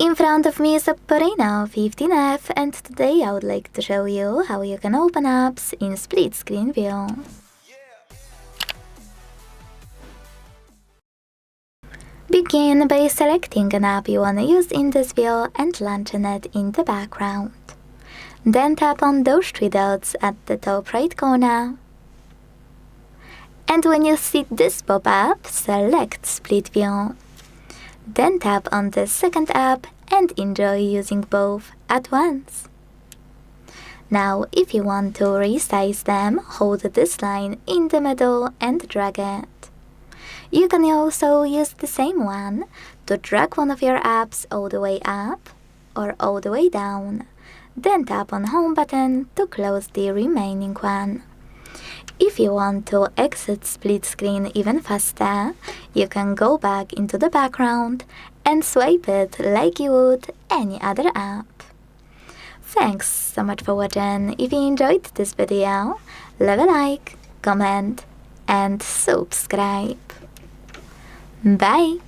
In front of me is OPPO Reno 15F, and today I would like to show you how you can open apps in split screen view. Begin by selecting an app you want to use in this view and launching it in the background. Then tap on those three dots at the top right corner. And when you see this pop-up, select Split View. Then tap on the second app and enjoy using both at once. Now, if you want to resize them, hold this line in the middle and drag it. You can also use the same one to drag one of your apps all the way up or all the way down. Then tap on Home button to close the remaining one. If you want to exit split screen even faster, you can go back into the background and swipe it like you would any other app. Thanks so much for watching. If you enjoyed this video, leave a like, comment and subscribe. Bye!